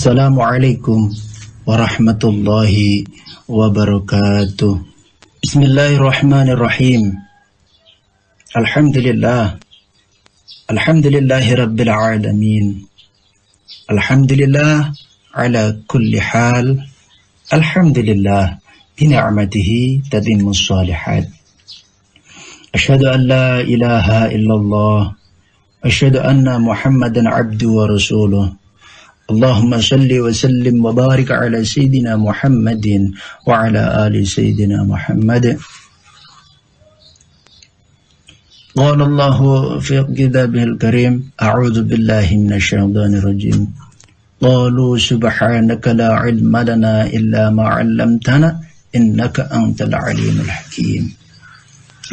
Assalamualaikum warahmatullahi wabarakatuh. Bismillahirrahmanirrahim. Alhamdulillah. Alhamdulillahi rabbil alamin. Alhamdulillah ala kulli hal. Alhamdulillah bi ni'matihi tatimmus shalihat. Asyhadu an la ilaha illallah. Asyhadu anna Muhammadan abduhu wa rasuluh. Allahumma salli wa sallim wa barik ala Sayyidina Muhammadin wa ala ali Sayyidina Muhammad. Qala Allahu fi kitabihil karim, a'udzu billahi minasy syaithanir rajim. Qalu subhanaka la ilma lana illa ma 'allamtana innaka antal alimul hakim.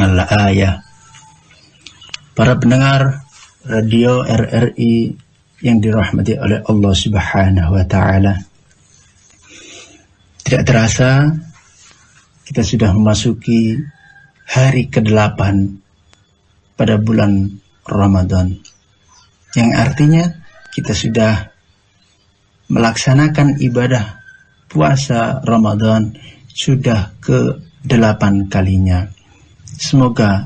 Al-ayah. Para pendengar radio RRI yang dirahmati oleh Allah Subhanahu wa Ta'ala, tidak terasa kita sudah memasuki hari ke-8 pada bulan Ramadan, yang artinya kita sudah melaksanakan ibadah puasa Ramadan sudah ke-8 kalinya. Semoga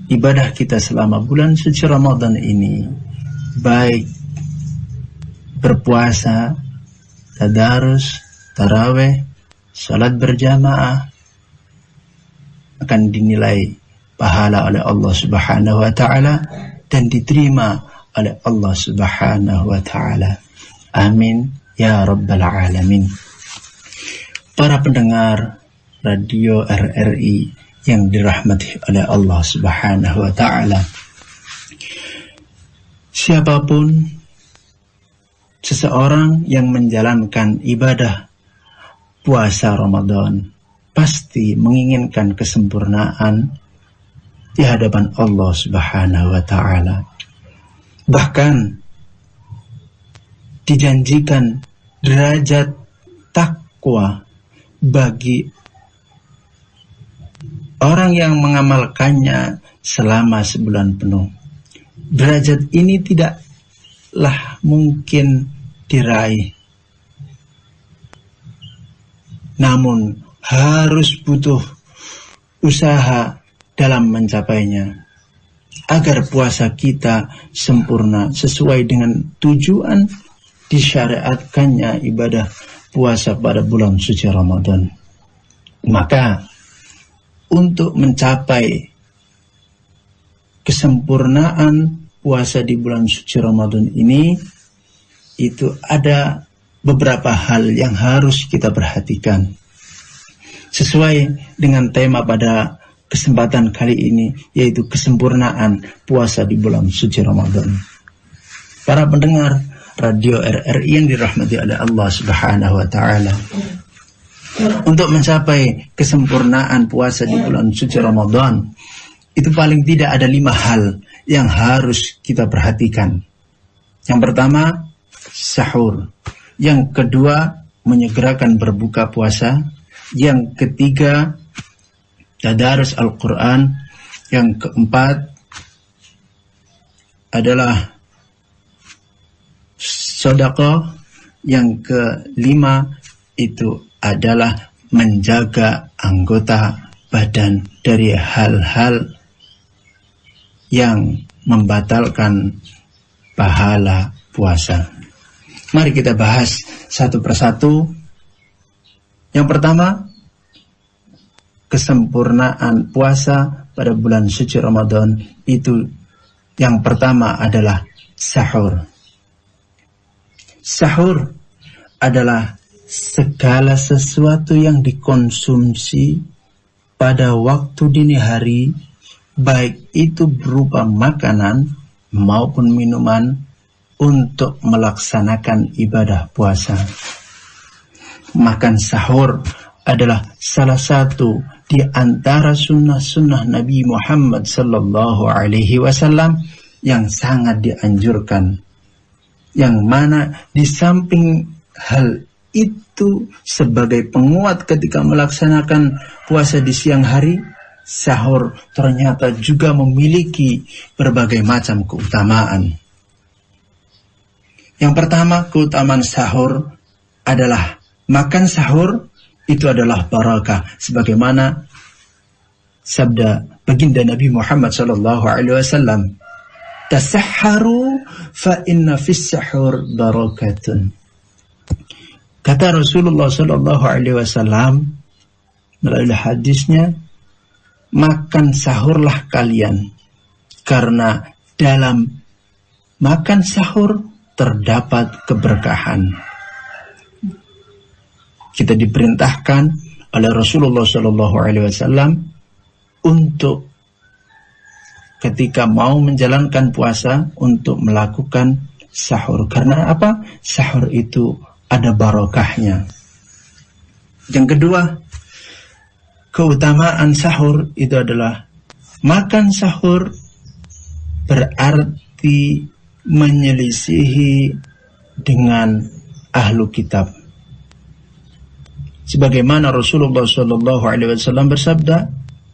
ibadah kita selama bulan suci Ramadan ini, baik berpuasa, tadarus, taraweh, salat berjamaah, akan dinilai pahala oleh Allah Subhanahu wa Ta'ala dan diterima oleh Allah Subhanahu wa Ta'ala. Amin ya rabbal alamin. Para pendengar radio RRI yang dirahmati oleh Allah Subhanahu wa Ta'ala, siapapun seseorang yang menjalankan ibadah puasa Ramadan pasti menginginkan kesempurnaan di hadapan Allah Subhanahu wa Ta'ala. Bahkan dijanjikan derajat takwa bagi orang yang mengamalkannya selama sebulan penuh. Derajat ini tidaklah mungkin diraih, namun harus butuh usaha dalam mencapainya, agar puasa kita sempurna sesuai dengan tujuan disyariatkannya ibadah puasa pada bulan suci Ramadan. Maka untuk mencapai kesempurnaan puasa di bulan suci Ramadan ini, itu ada beberapa hal yang harus kita perhatikan. Sesuai dengan tema pada kesempatan kali ini, yaitu kesempurnaan puasa di bulan suci Ramadan. Para pendengar radio RRI yang dirahmati oleh Allah Subhanahu wa Ta'ala, untuk mencapai kesempurnaan puasa di bulan suci Ramadan, itu paling tidak ada 5 hal yang harus kita perhatikan. Yang pertama, sahur. Yang kedua, menyegerakan berbuka puasa. Yang ketiga, tadarus Al-Quran. Yang keempat adalah sedekah. Yang kelima itu adalah menjaga anggota badan dari hal-hal yang membatalkan pahala puasa. Mari kita bahas satu persatu. Yang pertama, kesempurnaan puasa pada bulan suci Ramadan itu, yang pertama adalah sahur. Sahur adalah segala sesuatu yang dikonsumsi pada waktu dini hari, baik itu berupa makanan maupun minuman, untuk melaksanakan ibadah puasa. Makan sahur adalah salah satu di antara sunnah-sunnah Nabi Muhammad sallallahu alaihi wasallam yang sangat dianjurkan, yang mana di samping hal itu sebagai penguat ketika melaksanakan puasa di siang hari, sahur ternyata juga memiliki berbagai macam keutamaan. Yang pertama, keutamaan sahur adalah makan sahur itu adalah barakah, sebagaimana sabda baginda Nabi Muhammad sallallahu alaihi wasallam, tasahharu fa inna fis sahur barakatun. Kata Rasulullah sallallahu alaihi wasallam melalui hadisnya, makan sahurlah kalian karena dalam makan sahur terdapat keberkahan. Kita diperintahkan oleh Rasulullah sallallahu alaihi wasallam untuk ketika mau menjalankan puasa untuk melakukan sahur. Karena apa? Sahur itu ada barokahnya. Yang kedua, keutamaan sahur itu adalah makan sahur berarti menyelisihi dengan ahlu kitab. Sebagaimana Rasulullah sallallahu alaihi wasallam bersabda,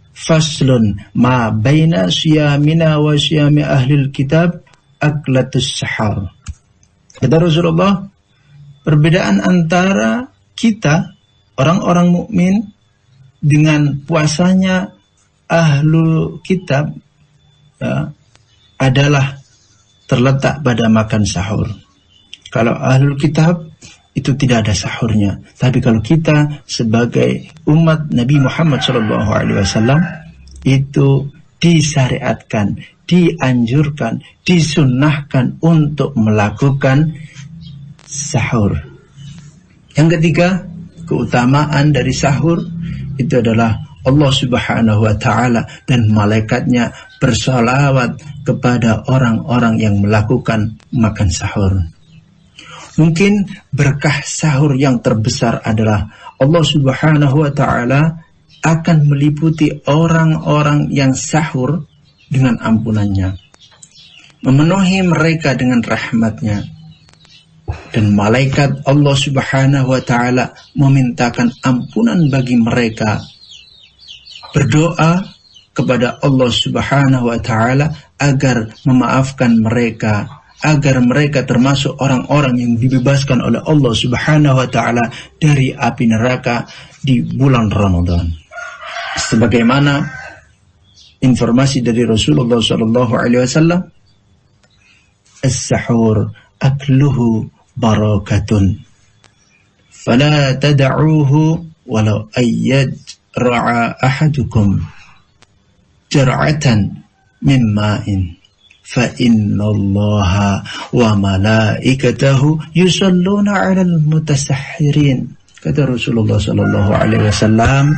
faslun ma baina siyamina wa siyami ahlil kitab aklatus sahar. Kata Rasulullah, perbedaan antara kita orang-orang mukmin dengan puasanya ahlul kitab adalah terletak pada makan sahur. Kalau ahlul kitab itu tidak ada sahurnya, tapi kalau kita sebagai umat Nabi Muhammad SAW itu disyariatkan, dianjurkan, disunnahkan untuk melakukan sahur. Yang ketiga, keutamaan dari sahur itu adalah Allah Subhanahu wa Ta'ala dan malaikatnya bersalawat kepada orang-orang yang melakukan makan sahur. Mungkin berkah sahur yang terbesar adalah Allah Subhanahu wa Ta'ala akan meliputi orang-orang yang sahur dengan ampunannya, memenuhi mereka dengan rahmatnya, dan malaikat Allah Subhanahu wa Ta'ala memintakan ampunan bagi mereka, berdoa kepada Allah Subhanahu wa Ta'ala agar memaafkan mereka, agar mereka termasuk orang-orang yang dibebaskan oleh Allah Subhanahu wa Ta'ala dari api neraka di bulan Ramadan. Sebagaimana informasi dari Rasulullah sallallahu alaihi wasallam, as-sahur akluhu barakatun fala tad'uhu walau ayyad ra'a ahadukum jar'atan min ma'in fa innallaha wa malaikatahu yusalluna 'alal mutasahhirin. Kata Rasulullah sallallahu alaihi wasallam,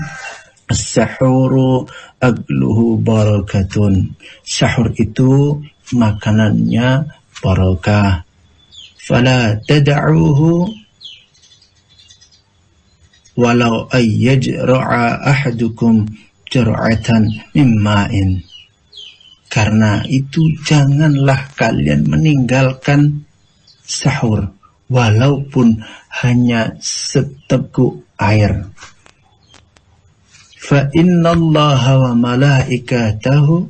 as-sahuru akluhu barakatun. Sahur itu makanannya barakah. Fala tad'uhu walau ayyajra'a ahadukum jar'atan min ma'in. Karena itu janganlah kalian meninggalkan sahur walaupun hanya seteguk air. Fa innallaha wa malaikatahu,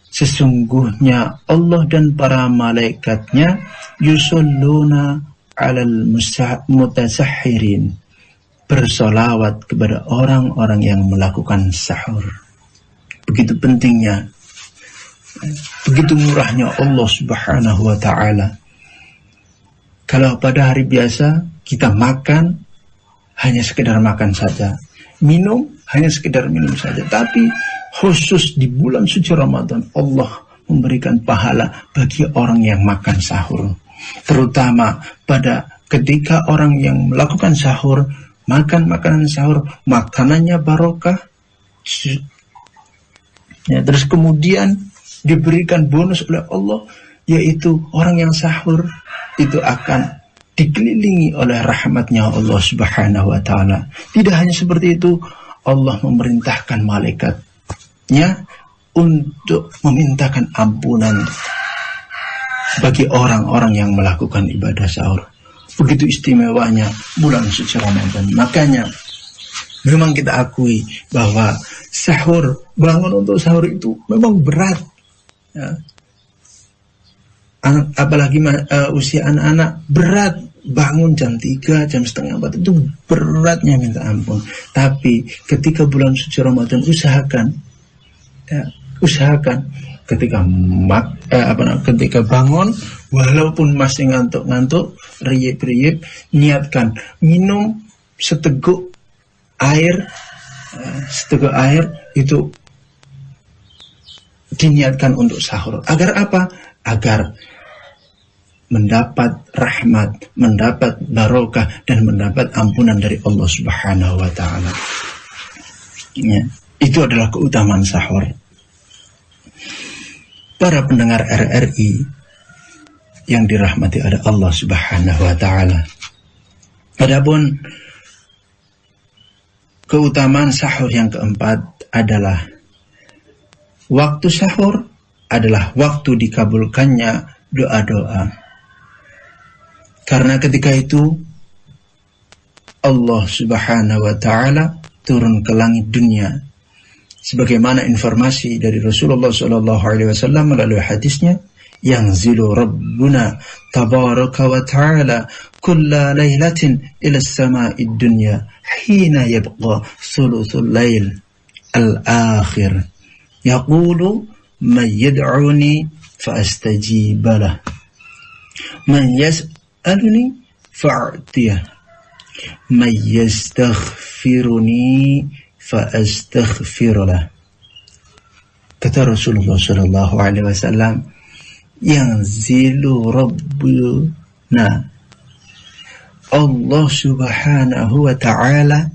sesungguhnya Allah dan para malaikatnya yusalluna 'alal mutasahhirin, bersolawat kepada orang-orang yang melakukan sahur. Begitu pentingnya, begitu murahnya Allah Subhanahu wa Ta'ala. Kalau pada hari biasa kita makan hanya sekedar makan saja, minum hanya sekedar minum saja, tapi khusus di bulan suci Ramadan Allah memberikan pahala bagi orang yang makan sahur. Terutama pada ketika orang yang melakukan sahur makan makanan sahur, makanannya barokah, ya, terus kemudian diberikan bonus oleh Allah, yaitu orang yang sahur itu akan dikelilingi oleh rahmatnya Allah Subhanahu wa Ta'ala. Tidak hanya seperti itu, Allah memerintahkan malaikatnya untuk memintakan ampunan bagi orang-orang yang melakukan ibadah sahur. Begitu istimewanya bulan suci Ramadan. Makanya memang kita akui bahwa sahur, bangun untuk sahur itu memang berat, ya. apalagi usia anak-anak berat, bangun jam 3, jam setengah 4 itu beratnya minta ampun. Tapi ketika bulan suci Ramadan usahakan ketika bangun walaupun masih ngantuk-ngantuk, riyip-riyip, niatkan minum seteguk air itu diniatkan untuk sahur. Agar apa? Agar mendapat rahmat, mendapat barokah, dan mendapat ampunan dari Allah Subhanahu wa Ta'ala. Ya, itu adalah keutamaan sahur. Para pendengar RRI yang dirahmati oleh Allah Subhanahu wa Ta'ala. Adapun keutamaan sahur yang keempat adalah waktu sahur adalah waktu dikabulkannya doa-doa. Karena ketika itu Allah Subhanahu wa Ta'ala turun ke langit dunia. Sebagaimana informasi dari Rasulullah SAW melalui hadisnya, yanzilu Rabbuna tabaraka wa ta'ala kulla laylatin ila as-sama'id dunya hina yabqa thuluthul layl al-akhir yaqulu man yad'uni fa astajib lah, man yas'aluni fa'atiyah, man yastaghfiruni fa astaghfirullah. Kata Rasulullah sallallahu alaihi wasallam, yang zilu Rabbuna, Allah Subhanahu wa Ta'ala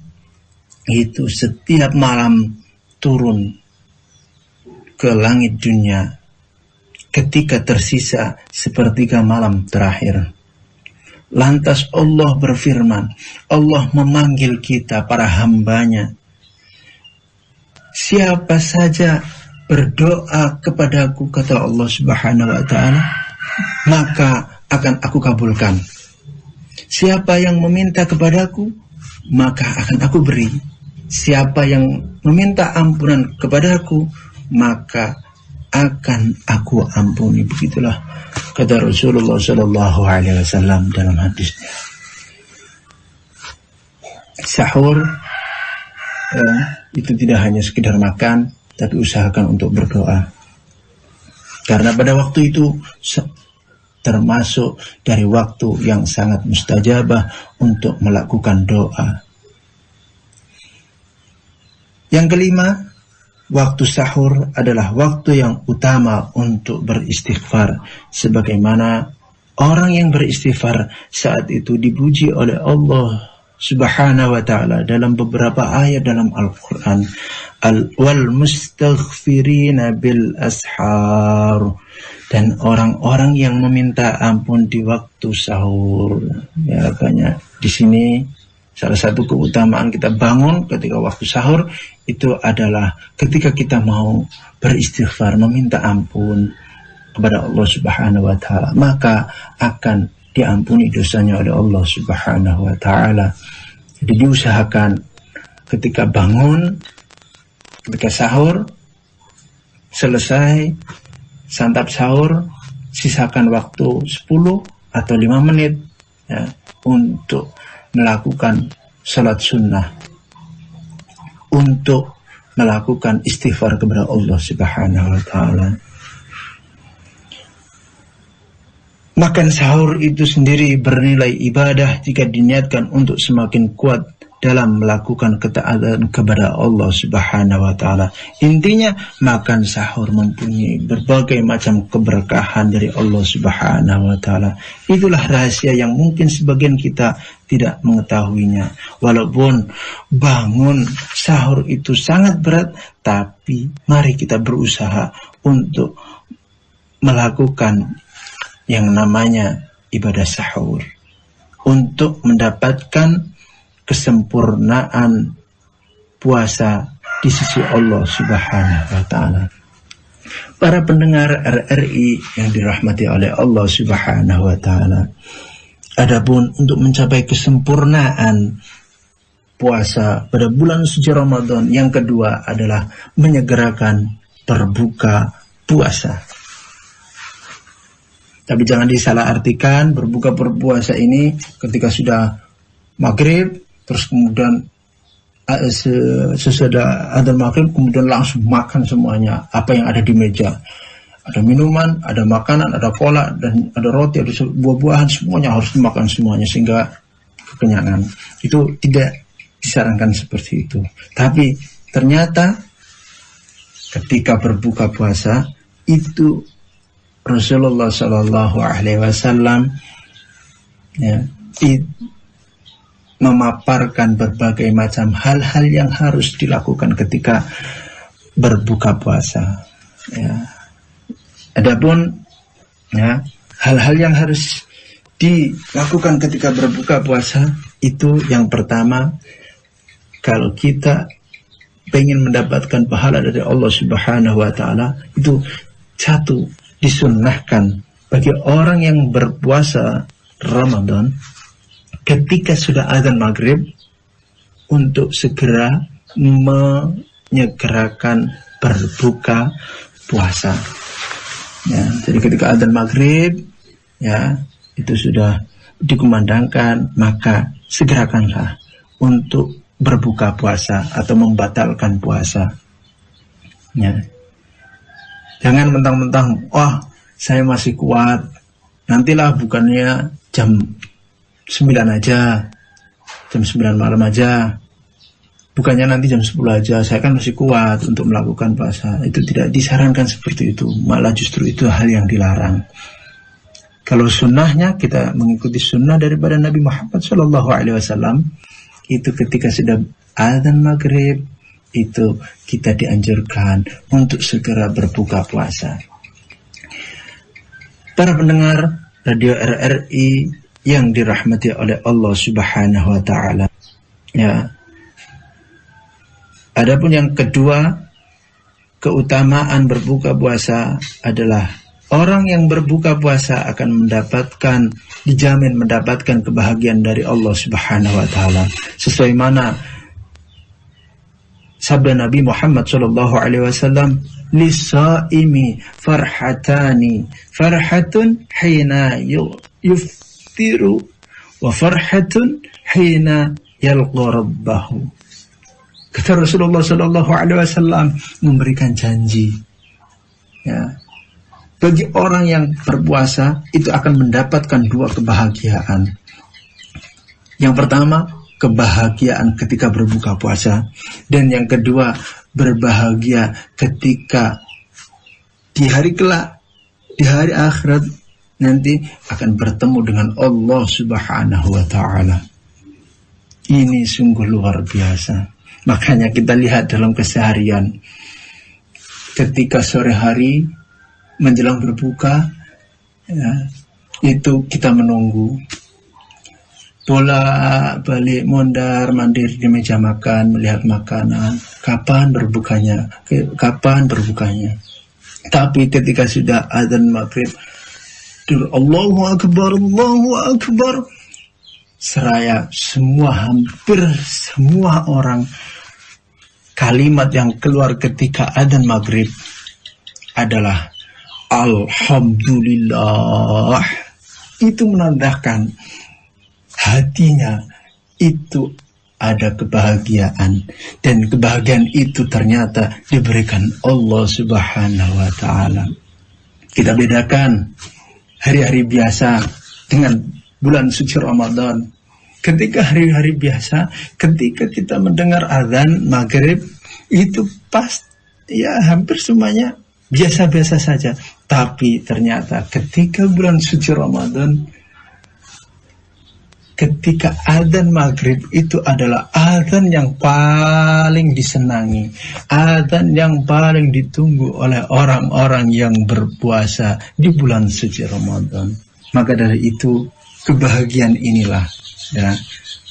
itu setiap malam turun ke langit dunia ketika tersisa sepertiga malam terakhir. Lantas Allah berfirman, Allah memanggil kita para hambanya, siapa saja berdoa kepadaku, kata Allah Subhanahu wa Ta'ala, maka akan aku kabulkan. Siapa yang meminta kepadaku, maka akan aku beri. Siapa yang meminta ampunan kepadaku, maka akan aku ampuni. Begitulah kata Rasulullah sallallahu alaihi wasallam dalam hadisnya. Sahur itu tidak hanya sekedar makan, tapi usahakan untuk berdoa. Karena pada waktu itu termasuk dari waktu yang sangat mustajabah untuk melakukan doa. Yang kelima, waktu sahur adalah waktu yang utama untuk beristighfar. Sebagaimana orang yang beristighfar saat itu dipuji oleh Allah Subhanahu wa Ta'ala dalam beberapa ayat dalam Al-Quran. Wal mustaghfirina bil ashar, dan orang-orang yang meminta ampun di waktu sahur. Ya, makanya di sini salah satu keutamaan kita bangun ketika waktu sahur itu adalah ketika kita mau beristighfar, meminta ampun kepada Allah Subhanahu wa Ta'ala, maka akan diampuni dosanya oleh Allah Subhanahu wa Ta'ala. Jadi diusahakan ketika bangun, ketika sahur, selesai santap sahur, sisakan waktu 10 atau 5 menit ya, untuk melakukan salat sunnah, untuk melakukan istighfar kepada Allah Subhanahu wa Ta'ala. Makan sahur itu sendiri bernilai ibadah jika diniatkan untuk semakin kuat dalam melakukan ketaatan kepada Allah Subhanahu wa Ta'ala. Intinya, makan sahur mempunyai berbagai macam keberkahan dari Allah Subhanahu wa Ta'ala. Itulah rahasia yang mungkin sebagian kita tidak mengetahuinya. Walaupun bangun sahur itu sangat berat, tapi mari kita berusaha untuk melakukan yang namanya ibadah sahur untuk mendapatkan kesempurnaan puasa di sisi Allah Subhanahu wa Ta'ala. Para pendengar RRI yang dirahmati oleh Allah Subhanahu wa Ta'ala, adapun untuk mencapai kesempurnaan puasa pada bulan suci Ramadan, yang kedua adalah menyegerakan berbuka puasa. Tapi jangan disalahartikan berbuka berpuasa ini ketika sudah maghrib, terus kemudian sesudah adzan maghrib kemudian langsung makan semuanya apa yang ada di meja. Ada minuman, ada makanan, ada kolak, dan ada roti, ada buah-buahan, semuanya harus dimakan semuanya sehingga kekenyangan. Itu tidak disarankan seperti itu. Tapi ternyata ketika berbuka puasa itu Rasulullah Shallallahu Alaihi Wasallam memaparkan berbagai macam hal-hal yang harus dilakukan ketika berbuka puasa. Ya. Adapun hal-hal yang harus dilakukan ketika berbuka puasa itu yang pertama, kalau kita ingin mendapatkan pahala dari Allah Subhanahu wa taala, itu satu, disunnahkan bagi orang yang berpuasa Ramadan ketika sudah azan maghrib untuk segera menyegerakan berbuka puasa. Ya, jadi ketika azan maghrib itu sudah dikumandangkan, maka segerakanlah untuk berbuka puasa atau membatalkan puasa. Ya. Jangan mentang-mentang, saya masih kuat, nantilah bukannya jam 9 aja, jam 9 malam aja, bukannya nanti jam 10 aja, saya kan masih kuat untuk melakukan puasa. Itu tidak disarankan seperti itu, malah justru itu hal yang dilarang. Kalau sunnahnya kita mengikuti sunnah daripada Nabi Muhammad SAW, itu ketika sudah adzan maghrib itu kita dianjurkan untuk segera berbuka puasa. Para pendengar Radio RRI yang dirahmati oleh Allah Subhanahu wa taala. Ya. Adapun yang kedua, keutamaan berbuka puasa adalah orang yang berbuka puasa akan dijamin mendapatkan kebahagiaan dari Allah Subhanahu wa taala. Sesuai mana sabda Nabi Muhammad sallallahu alaihi wasallam, "Lisaimi farhatani, farhatun hina yuftiru wa farhatun hina yalqa rabbahu." Kata Rasulullah sallallahu alaihi wasallam memberikan janji, bagi orang yang berpuasa itu akan mendapatkan dua kebahagiaan. Yang pertama, kebahagiaan ketika berbuka puasa, dan yang kedua, berbahagia ketika di hari kelak, di hari akhirat nanti akan bertemu dengan Allah Subhanahu wa taala. Ini sungguh luar biasa. Makanya kita lihat dalam keseharian, ketika sore hari menjelang berbuka, itu kita menunggu, bolak-balik mondar mandir di meja makan, melihat makanan, kapan berbukanya. Tapi ketika sudah adzan maghrib, Allahu Akbar, seraya hampir semua orang, kalimat yang keluar ketika adzan maghrib adalah Alhamdulillah. Itu menandakan hatinya itu ada kebahagiaan, dan kebahagiaan itu ternyata diberikan Allah Subhanahu wa taala. Kita bedakan hari-hari biasa dengan bulan suci Ramadan. Ketika hari-hari biasa, ketika kita mendengar azan maghrib, itu hampir semuanya biasa-biasa saja. Tapi ternyata ketika bulan suci Ramadan, ketika azan maghrib itu adalah azan yang paling disenangi, azan yang paling ditunggu oleh orang-orang yang berpuasa di bulan suci Ramadan. Maka dari itu, kebahagiaan inilah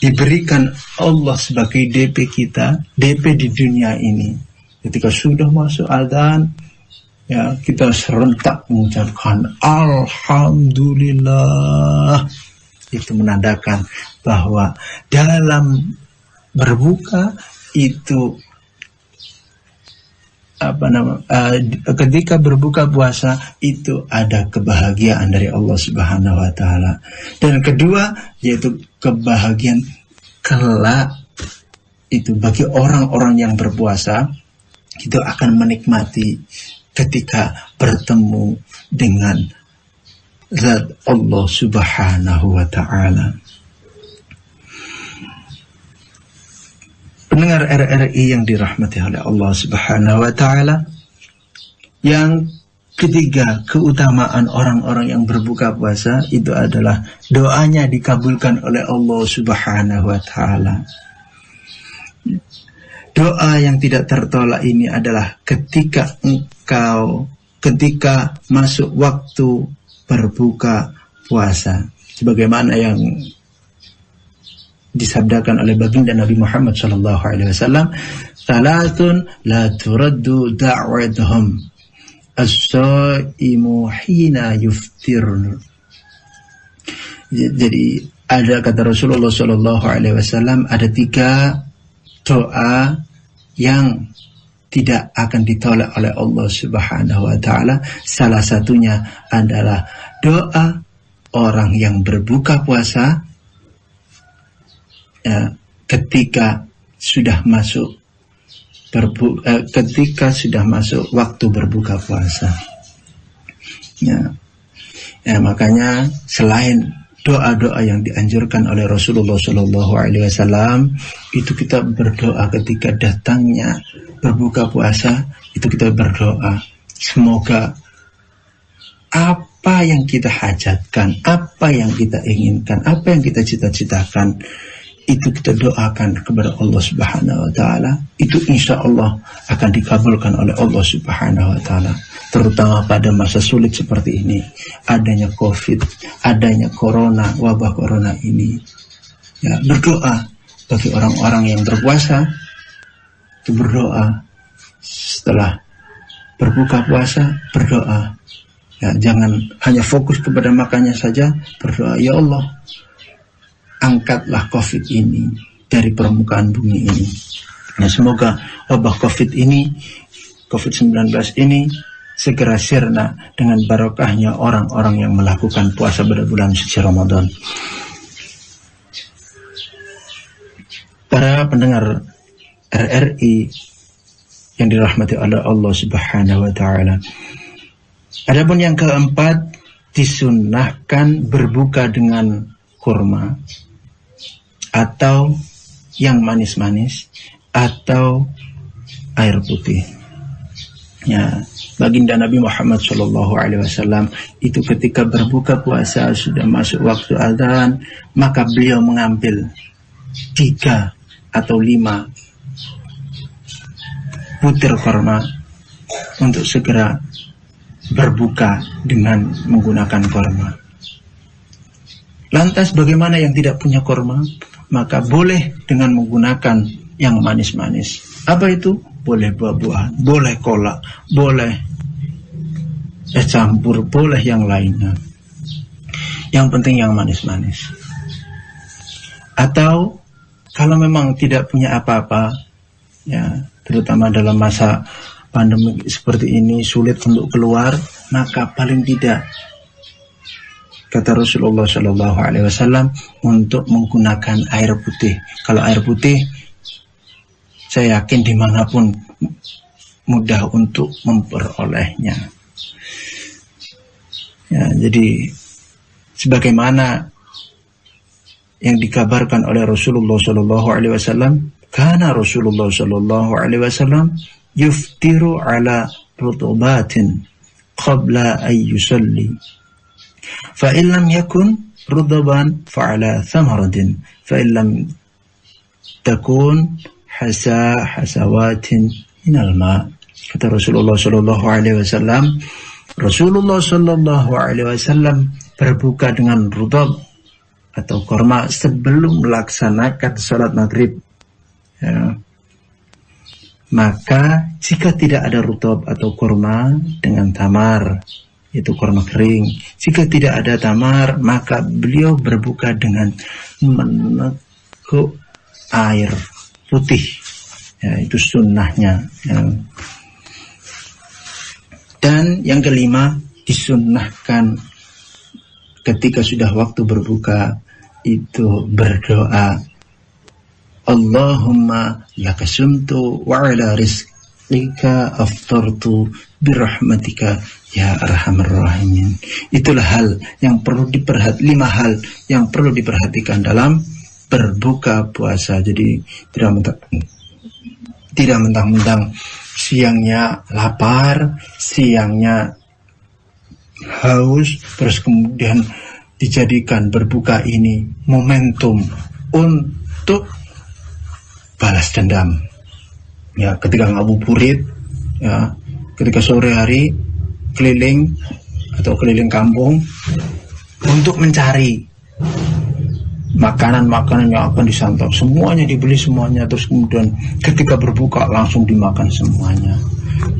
diberikan Allah sebagai DP kita, DP di dunia ini. Ketika sudah masuk azan, kita serentak mengucapkan Alhamdulillah. Itu menandakan bahwa dalam berbuka itu ketika berbuka puasa itu ada kebahagiaan dari Allah Subhanahu wa taala. Dan kedua yaitu kebahagiaan kelak itu bagi orang-orang yang berpuasa itu akan menikmati ketika bertemu dengan zat Allah Subhanahu wa taala. Pendengar RRI yang dirahmati oleh Allah Subhanahu wa taala, yang ketiga, keutamaan orang-orang yang berbuka puasa itu adalah doanya dikabulkan oleh Allah Subhanahu wa taala. Doa yang tidak tertolak ini adalah ketika masuk waktu berbuka puasa, sebagaimana yang disabdakan oleh baginda Nabi Muhammad SAW, salatun la turaddu da'watuhum as-saimu hina yuftir. Jadi ada kata Rasulullah SAW, ada 3 doa yang tidak akan ditolak oleh Allah Subhanahu wa taala. Salah satunya adalah doa orang yang berbuka puasa ketika sudah masuk waktu berbuka puasa. Makanya selain doa-doa yang dianjurkan oleh Rasulullah SAW, itu kita berdoa ketika datangnya berbuka puasa, itu kita berdoa semoga apa yang kita hajatkan, apa yang kita inginkan, apa yang kita cita-citakan, itu kita doakan kepada Allah Subhanahu wa taala, itu insya Allah akan dikabulkan oleh Allah Subhanahu wa taala. Terutama pada masa sulit seperti ini, adanya COVID, adanya corona, wabah corona ini. Ya, berdoa bagi orang-orang yang berpuasa, itu berdoa setelah berbuka puasa, berdoa. Ya, jangan hanya fokus kepada makannya saja, berdoa, ya Allah, angkatlah COVID ini dari permukaan bumi ini. Nah, semoga wabah COVID-19 ini segera sirna dengan barokahnya orang-orang yang melakukan puasa pada bulan suci Ramadan. Para pendengar RRI yang dirahmati oleh Allah Subhanahu wa taala. Adapun yang keempat, disunnahkan berbuka dengan kurma atau yang manis-manis atau air putih. Ya, baginda Nabi Muhammad SAW itu ketika berbuka puasa sudah masuk waktu azan, maka beliau mengambil 3 atau 5 butir kurma untuk segera berbuka dengan menggunakan kurma. Lantas bagaimana yang tidak punya kurma? Maka boleh dengan menggunakan yang manis-manis. Apa itu? Boleh buah-buahan, boleh kolak, boleh campur, boleh yang lainnya. Yang penting yang manis-manis. Atau kalau memang tidak punya apa-apa, ya, terutama dalam masa pandemi seperti ini sulit untuk keluar, maka paling tidak kata Rasulullah SAW untuk menggunakan air putih. Kalau air putih, saya yakin dimanapun mudah untuk memperolehnya. Ya, jadi sebagaimana yang dikabarkan oleh Rasulullah SAW, karena Rasulullah SAW yuftiru ala rutubatin qabla ay yusalli. فإن لم يكن رطبا فعلى ثمرة فإن لم تكن حسوات من الماء. Kata Rasulullah SAW, Rasulullah SAW berbuka dengan rutab atau korma sebelum melaksanakan sholat maghrib. Ya. Maka jika tidak ada rutab atau korma, dengan tamar, itu kurma kering. Jika tidak ada tamar, maka beliau berbuka dengan meneguk air putih. Ya, itu sunnahnya. Ya. Dan yang kelima, disunnahkan ketika sudah waktu berbuka itu berdoa, Allahumma lakasumtu wa ala rizqika aftartu birahmatika ya arhamar rahimin. Itulah hal yang perlu diperhatikan, 5 hal yang perlu diperhatikan dalam berbuka puasa. Jadi tidak mentang-mentang siangnya lapar, siangnya haus, terus kemudian dijadikan berbuka ini momentum untuk balas dendam. Ya, ketika ngabuburit, ya, ketika sore hari keliling kampung untuk mencari makanan-makanan yang akan disantap, semuanya dibeli semuanya, terus kemudian ketika berbuka langsung dimakan semuanya,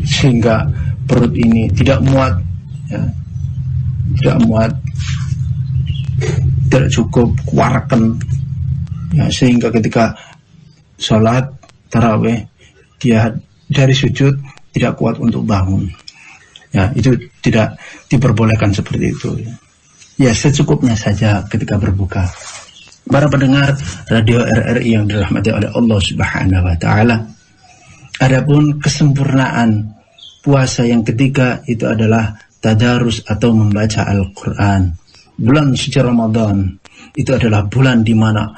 sehingga perut ini tidak muat, ya, tidak cukup kuaraken, ya, sehingga ketika sholat tarawih dia dari sujud tidak kuat untuk bangun. Ya, itu tidak diperbolehkan seperti itu. Ya, secukupnya saja ketika berbuka. Para pendengar radio RRI yang dirahmati oleh Allah Subhanahu wa taala. Adapun kesempurnaan puasa yang ketiga itu adalah tadarus atau membaca Al-Qur'an. Bulan suci Ramadan itu adalah bulan di mana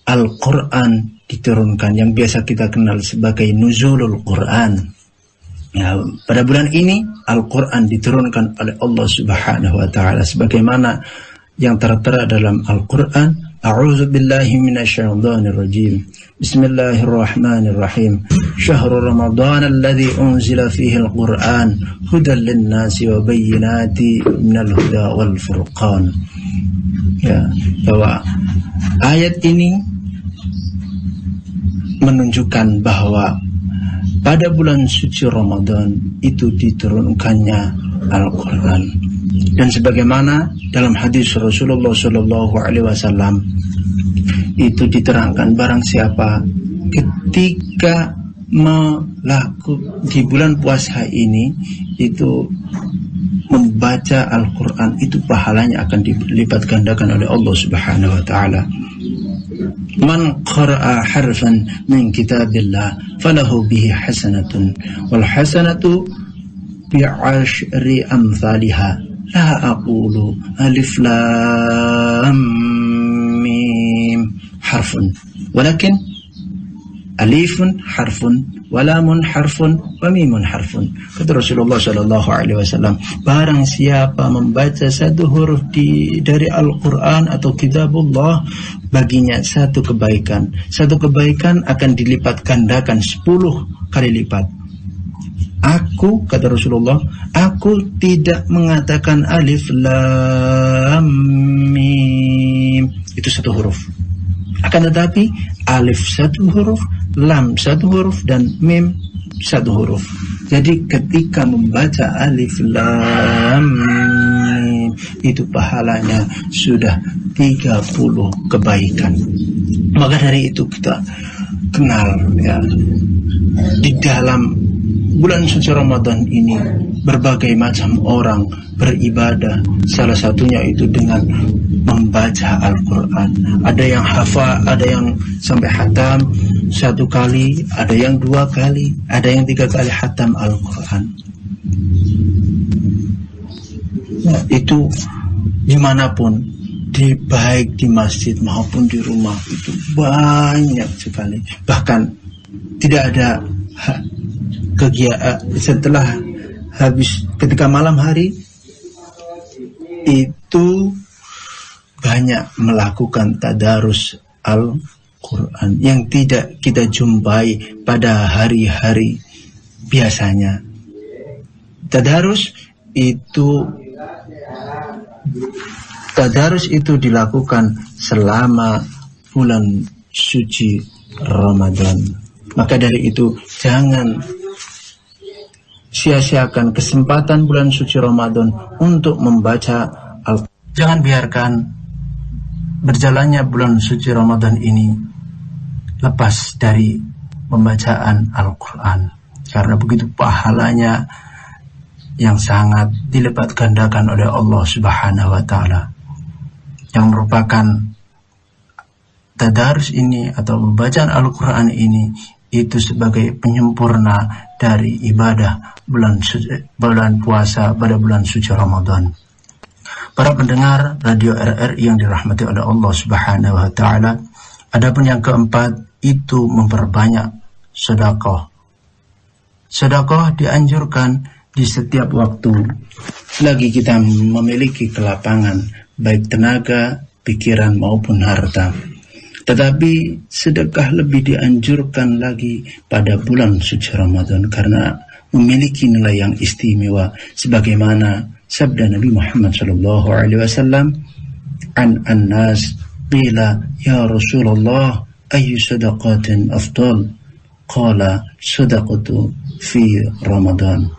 Al-Qur'an diturunkan, yang biasa kita kenal sebagai nuzulul Qur'an. Ya, pada bulan ini Al-Qur'an diturunkan oleh Allah Subhanahu wa taala sebagaimana yang tertera dalam Al-Qur'an. A'udzu billahi minasyaitonir rajim. Bismillahirrahmanirrahim. Syahrul Ramadan alladzi unzila fihi al-Qur'an hudan lin-nasi wa bayyinatin minal huda wal furqan. Ya, bahwa ayat ini menunjukkan bahwa pada bulan suci Ramadan itu diturunkannya Al-Quran. Dan sebagaimana dalam hadis Rasulullah SAW itu diterangkan, barang siapa ketika di bulan puasa ini itu membaca Al-Quran, itu pahalanya akan dilipat gandakan oleh Allah Subhanahu wa taala. Man qara'a harfan min kitabillah falahu bihi hasanatun wal hasanatu bi'ashri amsalha la aqulu alif lam mim harfun walakin alifun harfun walamun harfun wa mimun harfun. Kata Rasulullah SAW, barang siapa membaca satu huruf dari Al-Quran atau kitabullah, baginya satu kebaikan akan dilipat gandakan 10 kali lipat. Aku, kata Rasulullah, aku tidak mengatakan alif lam mim, itu satu huruf. Akan tetapi alif satu huruf, lam satu huruf, dan mim satu huruf. Jadi ketika membaca alif lam mim itu pahalanya sudah 30 kebaikan. Maka dari itu kita kenal, ya, di dalam bulan suci Ramadan ini berbagai macam orang beribadah, salah satunya itu dengan membaca Al-Quran. Ada yang hafal, ada yang sampai khatam 1 kali, ada yang 2 kali, ada yang 3 kali khatam Al-Quran. Nah, itu dimanapun, baik di masjid maupun di rumah, itu banyak sekali. Bahkan tidak ada kegiatan setelah habis, ketika malam hari itu banyak melakukan tadarus Al-Quran yang tidak kita jumpai pada hari-hari biasanya. Tadarus itu dilakukan selama bulan suci Ramadan. Maka dari itu jangan sia-siakan kesempatan bulan suci Ramadan untuk membaca Al-Quran. Jangan biarkan berjalannya bulan suci Ramadan ini lepas dari pembacaan Al-Quran, karena begitu pahalanya yang sangat dilipat gandakan oleh Allah Subhanahu wa taala, yang merupakan tadarus ini atau pembacaan Al-Quran ini itu sebagai penyempurna dari ibadah bulan puasa pada bulan suci Ramadan. Para pendengar radio RRI yang dirahmati oleh Allah Subhanahu wa taala, adapun yang keempat itu memperbanyak sedekah. Sedekah dianjurkan di setiap waktu selagi kita memiliki kelapangan baik tenaga, pikiran maupun harta. Tetapi sedekah lebih dianjurkan lagi pada bulan suci Ramadan karena memiliki nilai yang istimewa sebagaimana sabda Nabi Muhammad sallallahu alaihi wasallam, an annas qila ya Rasulullah ayyu sadaqatin afdal, qala sadaqatu fi Ramadan.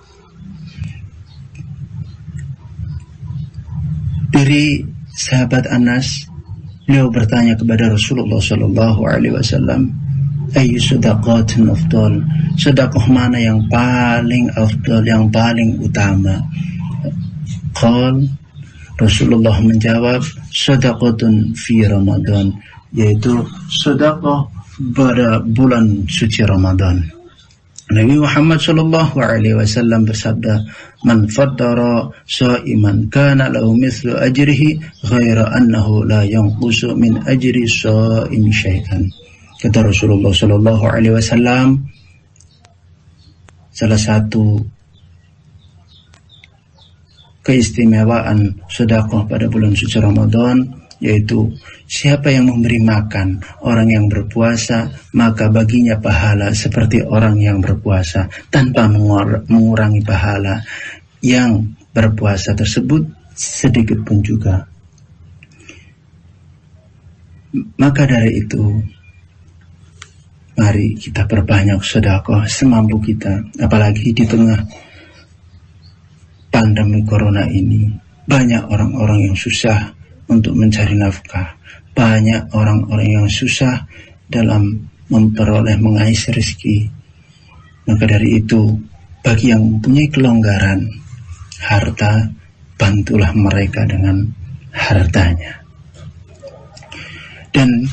Dari sahabat Anas, beliau bertanya kepada Rasulullah sallallahu alaihi wasallam, ayyu sadaqatin afdal, sedekah mana yang paling afdal, yang paling utama? Qal, Rasulullah menjawab, sadaqatun fi Ramadan, yaitu sedekah pada bulan suci Ramadan. Nabi Muhammad sallallahu alaihi wasallam bersabda, man fattara sha'iman kana lahu mithlu ajrihi ghaira annahu la yanqusu min ajri sha'imi syai'an. Kata Rasulullah sallallahu alaihi wasallam, salah satu keistimewaan sedekah pada bulan suci Ramadan yaitu siapa yang memberi makan orang yang berpuasa, maka baginya pahala seperti orang yang berpuasa tanpa mengurangi pahala yang berpuasa tersebut sedikit pun juga. Maka dari itu, mari kita perbanyak sedekah semampu kita, apalagi di tengah pandemi corona ini. Banyak orang-orang yang susah untuk mencari nafkah, banyak orang-orang yang susah dalam memperoleh mengais rezeki. Maka dari itu, bagi yang mempunyai kelonggaran harta, bantulah mereka dengan hartanya. Dan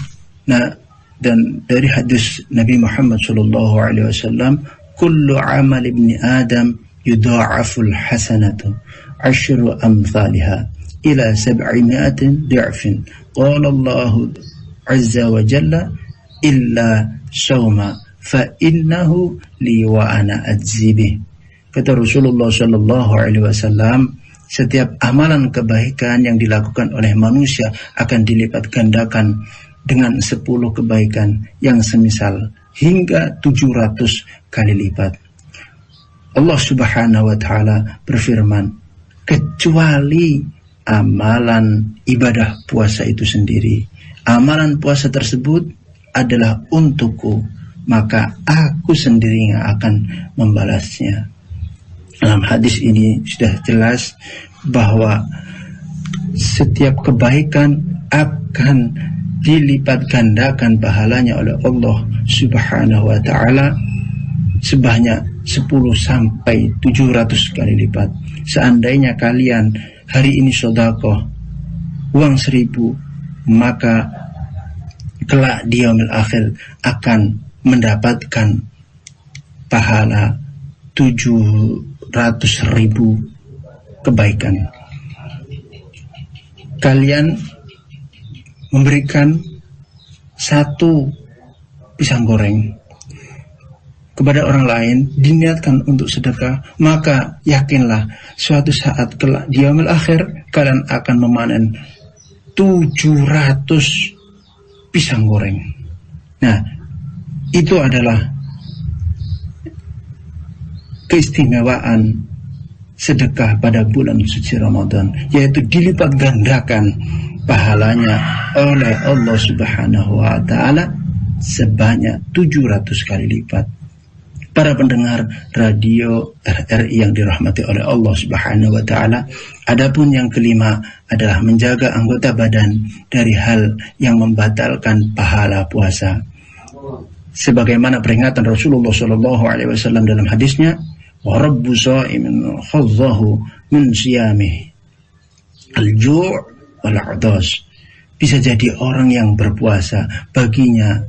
dari hadis Nabi Muhammad SAW, kullu amal ibni Adam yudha'aful hasanatu ashru amthaliha ila 700 di'fin. Qala Allah azza wa jalla illa sawma fa innahu li wa ana ajzibih. Kata Rasulullah sallallahu alaihi wasallam, setiap amalan kebaikan yang dilakukan oleh manusia akan dilipat gandakan dengan 10 kebaikan yang semisal hingga 700 kali lipat. Allah Subhanahu wa taala berfirman, kecuali amalan ibadah puasa itu sendiri. Amalan puasa tersebut adalah untukku, maka aku sendiri yang akan membalasnya. Dalam hadis ini sudah jelas bahwa setiap kebaikan akan dilipat gandakan pahalanya oleh Allah Subhanahu wa taala sebanyak 10 sampai 700 kali lipat. Seandainya kalian hari ini sedekah uang 1.000, maka kelak di yaumil akhir akan mendapatkan pahala 700.000 kebaikan. Kalian memberikan 1 pisang goreng kepada orang lain, diniatkan untuk sedekah, maka yakinlah suatu saat kelak di yaumil akhir kalian akan memanen 700 pisang goreng. Nah, itu adalah keistimewaan sedekah pada bulan suci Ramadan, yaitu dilipat gandakan pahalanya oleh Allah Subhanahu wa taala sebanyak 700 kali lipat. Para pendengar radio RRI yang dirahmati oleh Allah Subhanahu wa taala, adapun yang kelima adalah menjaga anggota badan dari hal yang membatalkan pahala puasa. Sebagaimana peringatan Rasulullah SAW dalam hadisnya, wa rabbu sha'imin khadzahu min siyamih al-ju' wal 'adas. Bisa jadi orang yang berpuasa bagiannya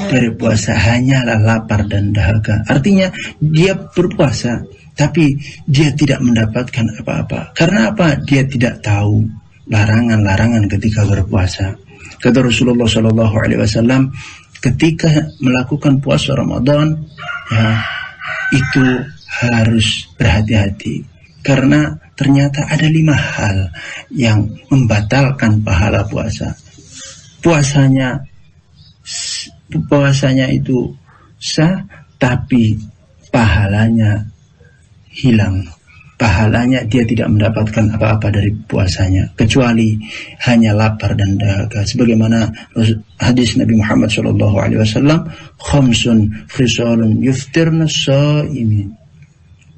dari puasa hanyalah lapar dan dahaga. Artinya dia berpuasa tapi dia tidak mendapatkan apa-apa. Karena apa? Dia tidak tahu larangan-larangan ketika berpuasa. Kata Rasulullah SAW, ketika melakukan puasa Ramadan, ya, itu harus berhati-hati. Karena ternyata ada 5 hal yang membatalkan pahala puasa. Puasanya itu sah, tapi pahalanya hilang. Pahalanya dia tidak mendapatkan apa-apa dari puasanya, kecuali hanya lapar dan dahaga. Sebagaimana hadis Nabi Muhammad SAW, khamsun khisalun yuftirna sha'imin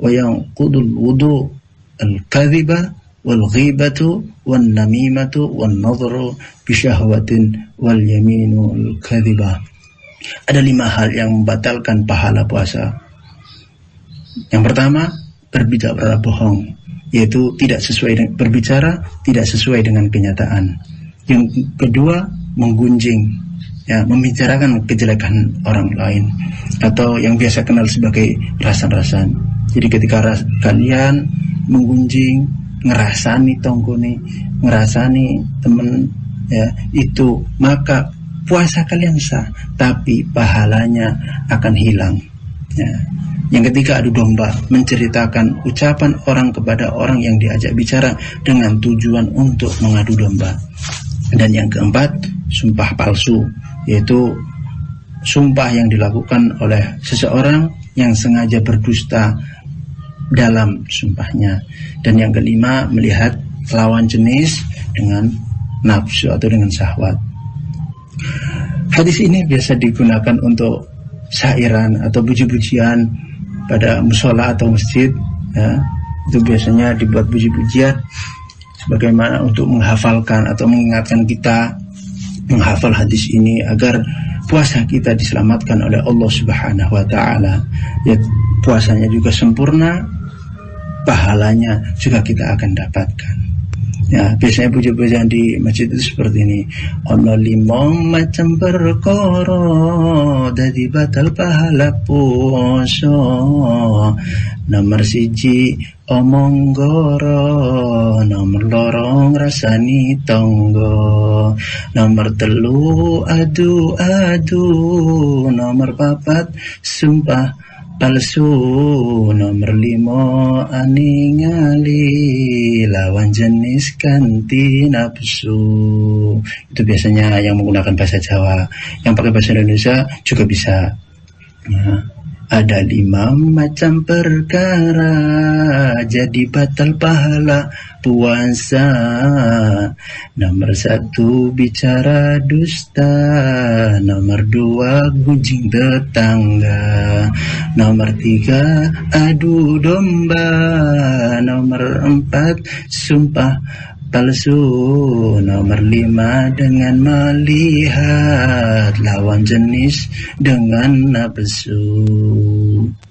wa yanqudul wudu al-kadhiba wal ghibatu wan namimatu wan nadhru bisyahwatin wal yaminu al-kadhiba. Ada 5 hal yang membatalkan pahala puasa. Yang pertama, berbicara bohong, yaitu berbicara tidak sesuai dengan kenyataan. Yang kedua, menggunjing, ya, membicarakan kejelekan orang lain, atau yang biasa kenal sebagai rasan-rasan. Jadi ketika kalian menggunjing, ngerasani tonggone, ngerasani teman, ya, itu maka puasa kalian sah, tapi pahalanya akan hilang. Ya. Yang ketiga, adu domba, menceritakan ucapan orang kepada orang yang diajak bicara dengan tujuan untuk mengadu domba. Dan yang keempat, sumpah palsu, yaitu sumpah yang dilakukan oleh seseorang yang sengaja berdusta dalam sumpahnya. Dan yang kelima, melihat lawan jenis dengan nafsu atau dengan syahwat. Hadis ini biasa digunakan untuk syairan atau puji-pujian pada musola atau masjid, ya. Itu biasanya dibuat puji-pujian sebagaimana untuk menghafalkan atau mengingatkan kita menghafal hadis ini agar puasa kita diselamatkan oleh Allah Subhanahu wa taala. Ya, puasanya juga sempurna, pahalanya juga kita akan dapatkan. Ya, biasanya puji-pujian di masjid itu seperti ini. Ono 5 macam perkara dadi batal pahala puasa. Nomor 1 omong goro, nomor 2 ngrasani tangga, nomor 3 adu-adu, nomor 4 sumpah palsu, nomor 5 aningali lawan jenis kanti nafsu. Itu biasanya yang menggunakan bahasa Jawa. Yang pakai bahasa Indonesia juga bisa. Nah, ada 5 macam perkara jadi batal pahala puasa. Nomor 1 bicara dusta, nomor 2 gunjing tetangga, nomor 3 adu domba, nomor 4 sumpah palsu, nomor 5 dengan melihat lawan jenis dengan nafsu.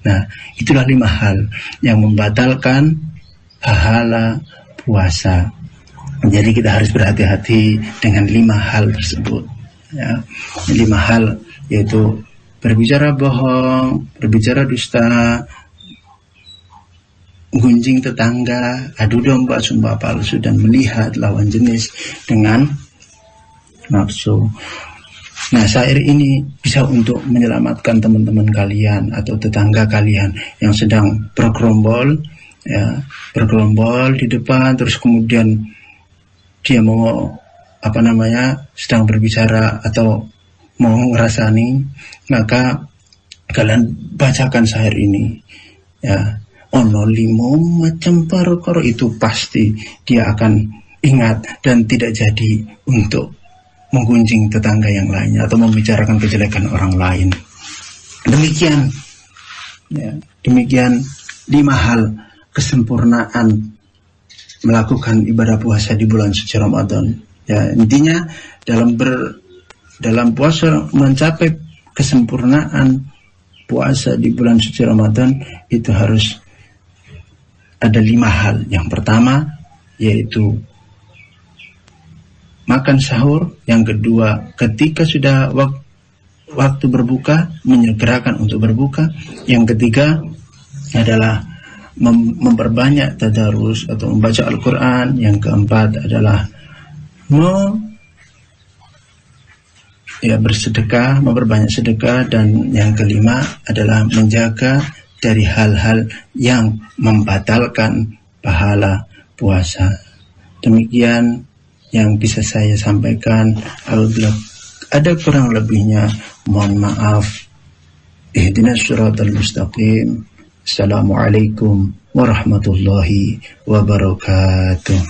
Nah, itulah 5 hal yang membatalkan pahala puasa. Jadi kita harus berhati-hati dengan 5 hal tersebut. Ya, 5 hal yaitu berbicara bohong, berbicara dusta, gunjing tetangga, adu domba, sumpah palsu, dan melihat lawan jenis dengan nafsu. Nah, syair ini bisa untuk menyelamatkan teman-teman kalian atau tetangga kalian yang sedang bergerombol, ya, bergerombol di depan, terus kemudian dia mau sedang berbicara atau mau ngerasani, maka kalian bacakan syair ini, ya. Ono 5 macam perkara, itu pasti dia akan ingat dan tidak jadi untuk menggunjing tetangga yang lainnya atau membicarakan kejelekan orang lain. Demikian, ya, demikian 5 hal kesempurnaan melakukan ibadah puasa di bulan suci Ramadan. Ya, intinya dalam puasa mencapai kesempurnaan puasa di bulan suci Ramadan itu harus ada 5 hal. Yang pertama yaitu makan sahur. Yang kedua, ketika sudah waktu berbuka, menyegerakan untuk berbuka. Yang ketiga adalah memperbanyak tadarus atau membaca Al-Quran. Yang keempat adalah bersedekah, memperbanyak sedekah. Dan yang kelima adalah menjaga dari hal-hal yang membatalkan pahala puasa. Demikian yang bisa saya sampaikan. Apabila ada kurang lebihnya, mohon maaf. Ihdinas siratal mustaqim. Assalamualaikum warahmatullahi wabarakatuh.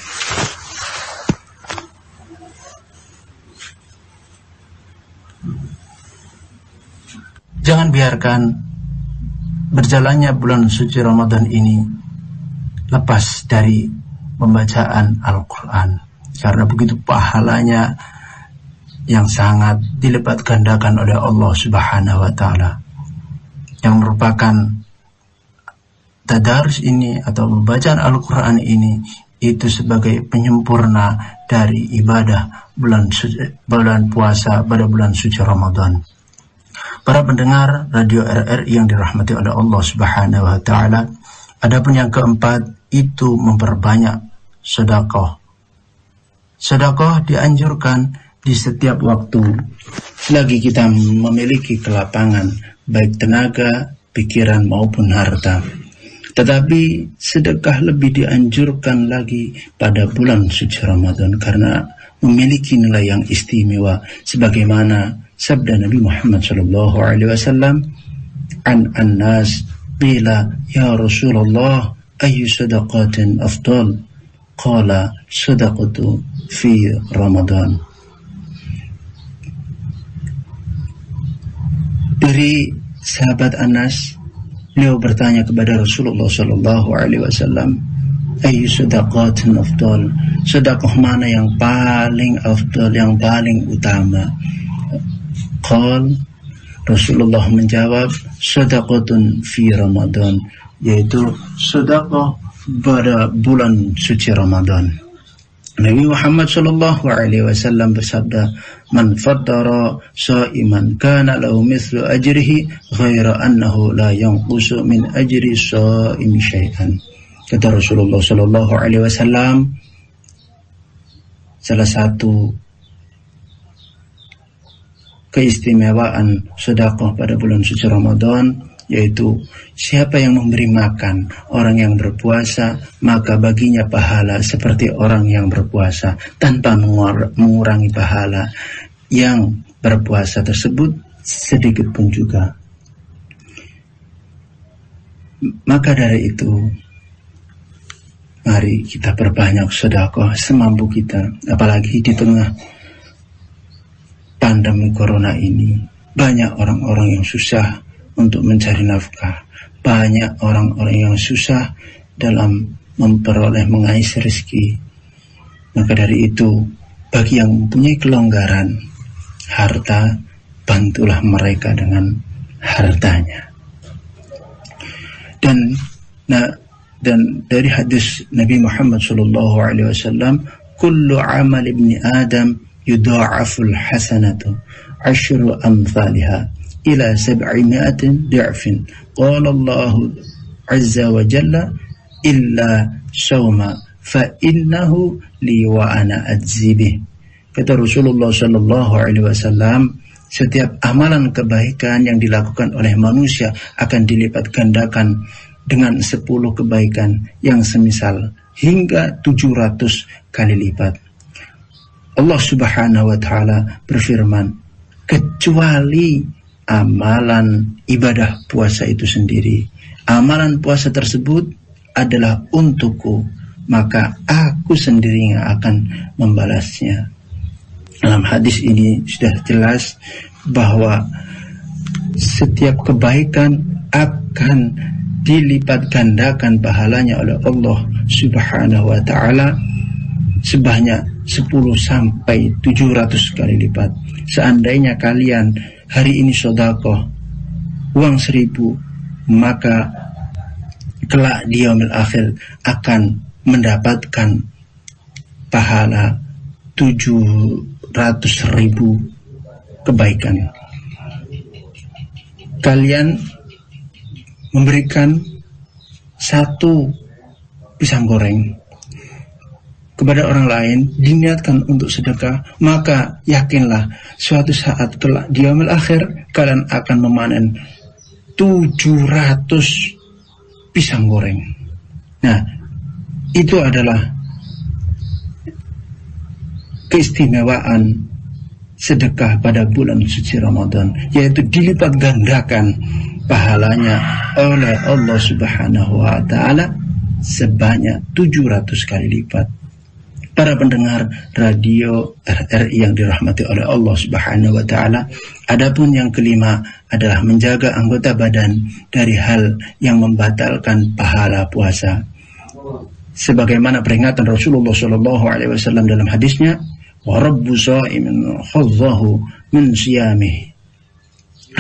Jangan biarkan berjalannya bulan suci Ramadan ini lepas dari pembacaan Al-Quran, karena begitu pahalanya yang sangat dilipat gandakan oleh Allah Subhanahu wa Ta'ala. Yang merupakan tadarus ini atau pembacaan Al-Quran ini itu sebagai penyempurna dari ibadah bulan puasa pada bulan suci Ramadan. Para pendengar Radio RRI yang dirahmati oleh Allah Subhanahu wa Ta'ala, adapun yang keempat itu memperbanyak sedekah. Sedekah dianjurkan di setiap waktu selagi kita memiliki kelapangan, baik tenaga, pikiran maupun harta. Tetapi sedekah lebih dianjurkan lagi pada bulan suci Ramadan karena memiliki nilai yang istimewa, sebagaimana sabda Nabi Muhammad SAW, an-nas qila ya Rasulullah ayyu sadaqatin afdal, qala sadaqatu fi Ramadan. Dari sahabat Anas, beliau bertanya kepada Rasulullah SAW, ayyu sadaqatin afdal, sedekah mana yang paling afdal, yang paling utama? Qal, Rasulullah menjawab, sadaqatun fi Ramadan, yaitu sedekah pada bulan suci Ramadan. Nabi Muhammad SAW bersabda, man faddara sa'iman kana lahu mithlu ajrihi ghaira annahu la yanqusu min ajri sa'imi syai'an. Kata Rasulullah SAW, salah satu keistimewaan sedekah pada bulan suci Ramadan yaitu siapa yang memberi makan orang yang berpuasa, maka baginya pahala seperti orang yang berpuasa tanpa mengurangi pahala yang berpuasa tersebut sedikit pun juga. Maka dari itu, mari kita perbanyak sedekah semampu kita, apalagi di tengah pandemi corona ini. Banyak orang-orang yang susah untuk mencari nafkah, banyak orang-orang yang susah dalam memperoleh mengais rezeki. Maka dari itu, bagi yang mempunyai kelonggaran harta, bantulah mereka dengan hartanya. Dan dari hadis Nabi Muhammad SAW, kullu amal ibni Adam yudha'aful hasanatu 10 amthaliha ila 700 di'fin. Qala Allah azza wa jalla illa sawma fa innahu li wa ana adzibih. Kata Rasulullah SAW, setiap amalan kebaikan yang dilakukan oleh manusia akan dilipat gandakan dengan 10 kebaikan yang semisal hingga 700 kali lipat. Allah Subhanahu wa Ta'ala berfirman, kecuali amalan ibadah puasa itu sendiri, amalan puasa tersebut adalah untukku, maka aku sendiri yang akan membalasnya. Dalam hadis ini sudah jelas bahwa setiap kebaikan akan dilipat gandakan pahalanya oleh Allah Subhanahu wa Ta'ala sebanyak 10 sampai 700 kali lipat. Seandainya kalian hari ini sedekah uang 1.000, maka kelak di yaumil akhir akan mendapatkan pahala 700.000 kebaikan. Kalian memberikan 1 pisang goreng kepada orang lain, diniatkan untuk sedekah, maka yakinlah suatu saat kelak di yaumil akhir kalian akan memanen 700 pisang goreng. Nah, itu adalah keistimewaan sedekah pada bulan suci Ramadan, yaitu dilipat gandakan pahalanya oleh Allah Subhanahu wa Ta'ala sebanyak 700 kali lipat. Para pendengar radio RRI yang dirahmati oleh Allah Subhanahu wa Ta'ala, adapun yang kelima adalah menjaga anggota badan dari hal yang membatalkan pahala puasa. Sebagaimana peringatan Rasulullah Shallallahu Alaihi Wasallam dalam hadisnya, wa rabbu sha'imin khadzahu min siyamih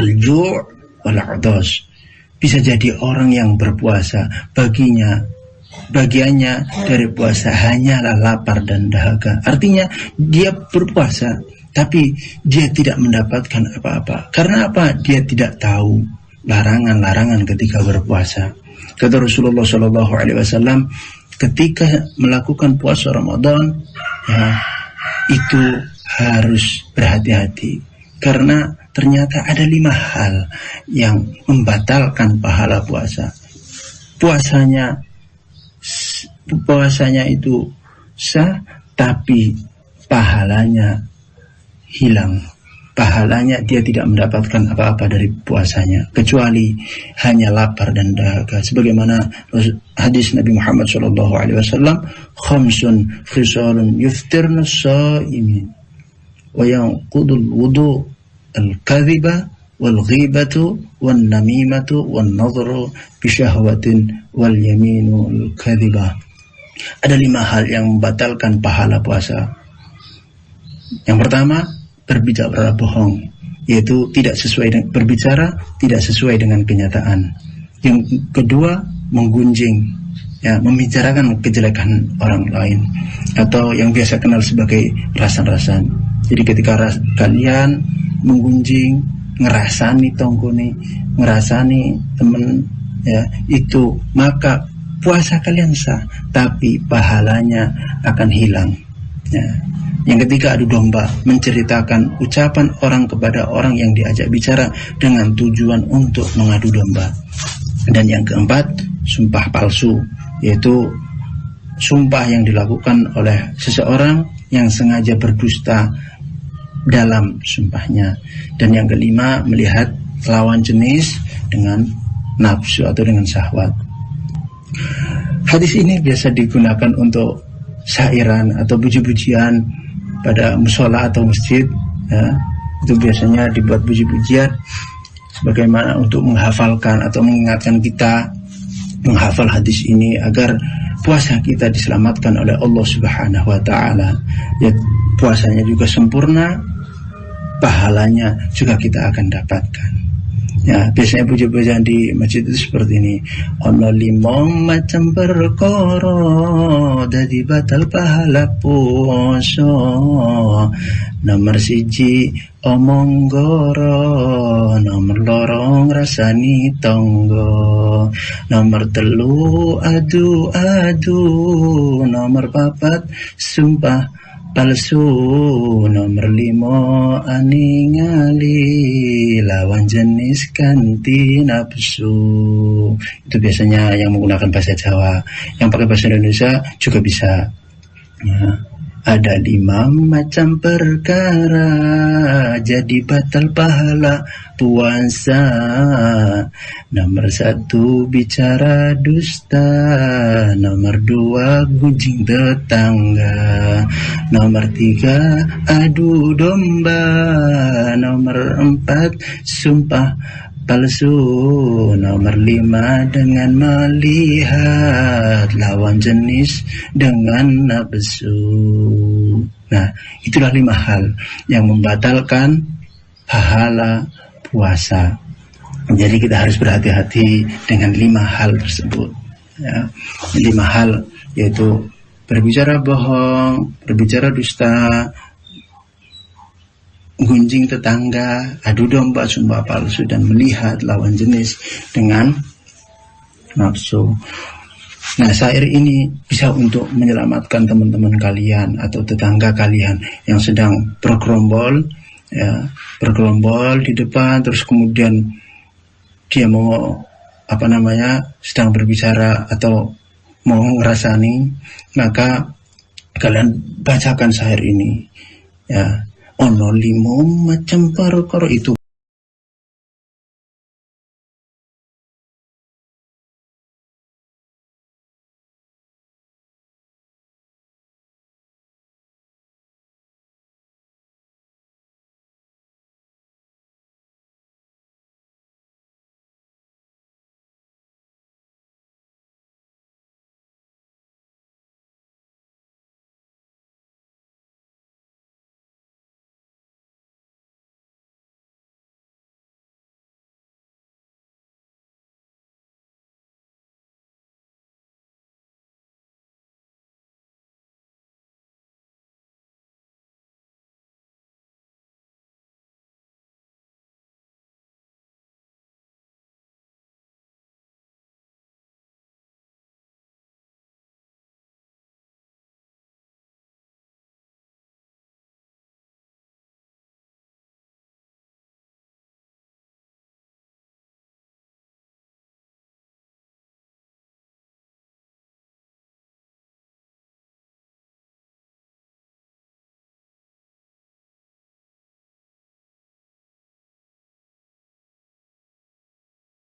al-ju' wal 'adas. Bisa jadi orang yang berpuasa bagiannya dari puasa hanyalah lapar dan dahaga. Artinya dia berpuasa tapi dia tidak mendapatkan apa-apa. Karena apa? Dia tidak tahu larangan-larangan ketika berpuasa. Kata Rasulullah Shallallahu Alaihi Wasallam, ketika melakukan puasa Ramadan, ya, itu harus berhati-hati karena ternyata ada 5 hal yang membatalkan pahala puasa. Puasanya itu sah, tapi pahalanya hilang. Pahalanya dia tidak mendapatkan apa-apa dari puasanya, kecuali hanya lapar dan dahaga. Sebagaimana hadis Nabi Muhammad SAW, khamsun khisalun yuftirna as-sa'imin wa yanqudul wudu al-kadhiba wal ghibatu wan namimatu wan nadhru bi syahwatin wal yaminu al-kadhiba. Ada 5 hal yang membatalkan pahala puasa. Yang pertama, berbicara bohong, yaitu berbicara tidak sesuai dengan kenyataan. Yang kedua, menggunjing, ya, membicarakan kejelekan orang lain, atau yang biasa kenal sebagai rasan-rasan. Jadi ketika kalian menggunjing, ngerasani tonggone, ngerasani temen, ya, itu maka puasa kalian sah, tapi pahalanya akan hilang. Ya. Yang ketiga, adu domba, menceritakan ucapan orang kepada orang yang diajak bicara dengan tujuan untuk mengadu domba. Dan yang keempat, sumpah palsu, yaitu sumpah yang dilakukan oleh seseorang yang sengaja berdusta dalam sumpahnya. Dan yang kelima, melihat lawan jenis dengan nafsu atau dengan syahwat. Hadis ini biasa digunakan untuk syairan atau puji-pujian pada musola atau masjid, ya. Itu biasanya dibuat puji-pujian sebagaimana untuk menghafalkan atau mengingatkan kita menghafal hadis ini agar puasa kita diselamatkan oleh Allah Subhanahu wa Ta'ala. Ya, puasanya juga sempurna, pahalanya juga kita akan dapatkan. Ya, biasanya puji-pujian di masjid itu seperti ini. Ono 5 macam perkara dadi batal pahala puasa. Nomor 1 omong goro, nomor 2 ngrasani tangga, nomor 3 adu-adu, nomor 4 sumpah palsu, nomor 5 aningali lawan jenis ganti nafsu. Itu biasanya yang menggunakan bahasa Jawa. Yang pakai bahasa Indonesia juga bisa, ya. Ada 5 macam perkara jadi batal pahala puasa. Nomor 1 bicara dusta, nomor 2 gunjing tetangga, nomor 3 adu domba, nomor 4 sumpah palsu, nomor 5 dengan melihat lawan jenis dengan nafsu. Nah, itulah 5 hal yang membatalkan pahala puasa. Jadi kita harus berhati-hati dengan 5 hal tersebut. Ya. 5 hal yaitu berbicara bohong, berbicara dusta, gunjing tetangga, adu domba, sumpah palsu, dan melihat lawan jenis dengan nafsu. Nah, syair ini bisa untuk menyelamatkan teman-teman kalian atau tetangga kalian yang sedang bergerombol, ya, bergerombol di depan, terus kemudian dia mau sedang berbicara atau mau ngerasani, maka kalian bacakan syair ini, ya. Ono limo macam perkara itu